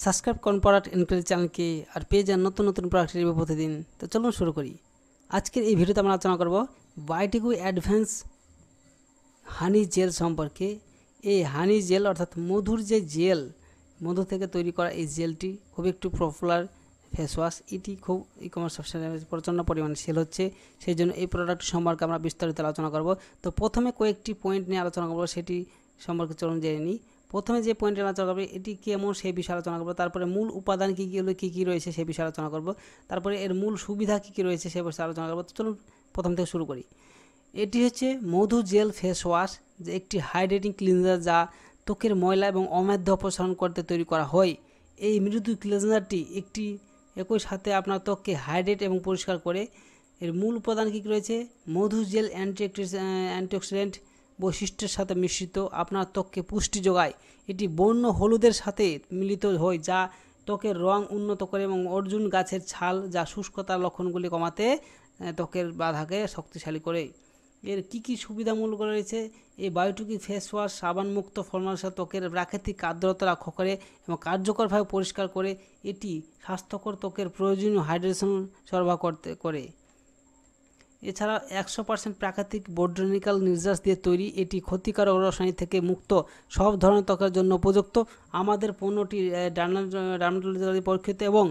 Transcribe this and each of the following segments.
Subscribe করুন product enquiry চ্যানেলকে আর পেয়ে যান নতুন নতুন প্রোডাক্ট রিভিউ প্রতিদিন। তো চলুন শুরু করি। আজকের এই ভিডিওতে আমরা আলোচনা করব বায়োটিকু অ্যাডভান্স হানি জেল সম্পর্কে। এই হানি জেল অর্থাৎ মধুর যে জেল, মধু থেকে তৈরি করা এই জেলটি খুব একটু পপুলার ফেস ওয়াশ। এটি খুব ই-কমার্স ওয়েবসাইটে প্রচণ্ড পরিমাণে সেল হচ্ছে, সেই জন্য এই প্রোডাক্ট সম্পর্কে আমরা বিস্তারিত আলোচনা করব। তো প্রথমে কয়েকটি পয়েন্ট নিয়ে আলোচনা করব, সেটি সম্পর্কে চলুন জেনে নিই। প্রথমে যে পয়েন্টে আলোচনা করবে এটি কেমন সেই বিষয়ে আলোচনা করব, তারপরে মূল উপাদান কী কী রয়েছে সেই বিষয়ে আলোচনা করব, তারপরে এর মূল সুবিধা কী রয়েছে সে বিষয়ে আলোচনা করব। তো চলুন প্রথম থেকে শুরু করি। এটি হচ্ছে মধু জেল ফেস ওয়াশ, যে একটি হাইড্রেটিং ক্লিনজার যা ত্বকের ময়লা এবং অমেদ্য অপসারণ করতে তৈরি করা হয়। এই মৃদু ক্লিনজারটি একই সাথে আপনার ত্বককে হাইড্রেট এবং পরিষ্কার করে। এর মূল উপাদান কী রয়েছে? মধু জেল অ্যান্টিঅক্সিডেন্ট বৈশিষ্ট্যের সাথে মিশ্রিত, আপনার ত্বককে পুষ্টি যোগায়। এটি বন্য হলুদের সাথে মিলিত হয় যা ত্বকের রং উন্নত করে এবং অর্জুন গাছের ছাল যা শুষ্কতার লক্ষণগুলি কমাতে ত্বকের বাধাকে শক্তিশালী করে। এর কী সুবিধামূলক রয়েছে? এই বায়োটিকু ফেস ওয়াশ সাবানমুক্ত ফর্মালিন ত্বকের প্রাকৃতিক আর্দ্রতা রক্ষা করে এবং কার্যকরভাবে পরিষ্কার করে। এটি স্বাস্থ্যকর ত্বকের প্রয়োজনীয় হাইড্রেশন সরবরাহ করে। এছাড়া 100% প্রাকৃতিক বোটানিক্যাল নির্যাস দিয়ে তৈরি, এটি ক্ষতিকারক রসায়ন থেকে মুক্ত, সব ধরনের ত্বকের জন্য উপযুক্ত। আমাদের পণ্যটি ডার্মাটোলজি পরীক্ষিত এবং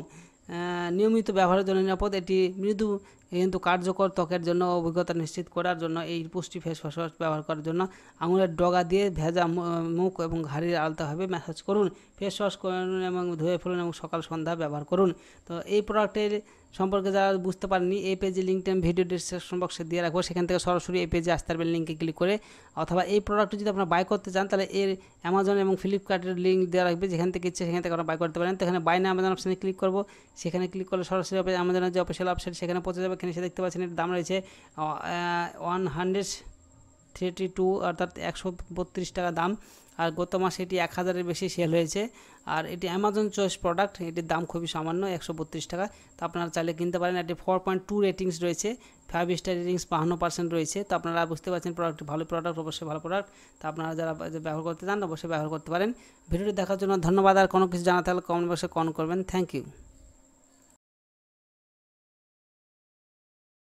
নিয়মিত ব্যবহারের জন্য নিরাপদ। এটি মৃদু কিন্তু কার্যকর ত্বকের জন্য অভিজ্ঞতা নিশ্চিত করার জন্য এই পুষ্টি ফেস ওয়াশ ব্যবহার করার জন্য আঙুলের ডগা দিয়ে ভেজা মুখ এবং ঘাড়ির আলতাভাবে ম্যাসাজ করুন, ফেস ওয়াশ করুন এবং ধুয়ে ফেলুন এবং সকাল সন্ধ্যা ব্যবহার করুন। তো এই প্রোডাক্টের সম্পর্কে যারা বুঝতে পারেননি, এই পেজে লিঙ্কটা আমি ভিডিও ডিসক্রিপশন বক্সে দিয়ে রাখবো, সেখান থেকে সরাসরি এই পেজে আসতে পারবেন লিঙ্কে ক্লিক করে। অথবা এই প্রোডাক্টটি যদি আপনারা বাই করতে চান তাহলে এর অ্যামাজন এবং ফ্লিপকার্টের লিঙ্ক দেওয়া রাখবে, যেখান থেকে ইচ্ছে সেখান থেকে আপনারা বাই করতে পারেন। তো এখানে বাই না অ্যামাজন অপশানে ক্লিক করবো, সেখানে ক্লিক করলে সরাসরি অ্যামাজনের যে অফিসিয়াল ওয়েবসাইট সেখানে পৌঁছে যাবে। এখানে এসে দেখতে পাচ্ছেন এর দাম রয়েছে 132, অর্থাৎ 132 টাকা দাম। আর গত মাসে এটি 1000-এর বেশি সেল হয়েছে। আর এটি অ্যামাজন চয়েস প্রোডাক্ট, এটির দাম খুবই সামান্য 132 টাকা। তো আপনারা চাইলে কিনতে পারেন। এটি 4.2 রেটিংস রয়েছে, 5 স্টার রেটিংস 52% রয়েছে। তো আপনারা বুঝতে পারছেন প্রোডাক্টটি ভালো প্রোডাক্ট, অবশ্যই ভালো প্রোডাক্ট। তো আপনারা যারা ব্যবহার করতে চান অবশ্যই ব্যবহার করতে পারেন। ভিডিওটি দেখার জন্য ধন্যবাদ। আর কোনো কিছু জানা থাকলে কমেন্ট বক্সে কমেন্ট করবেন। Thank you.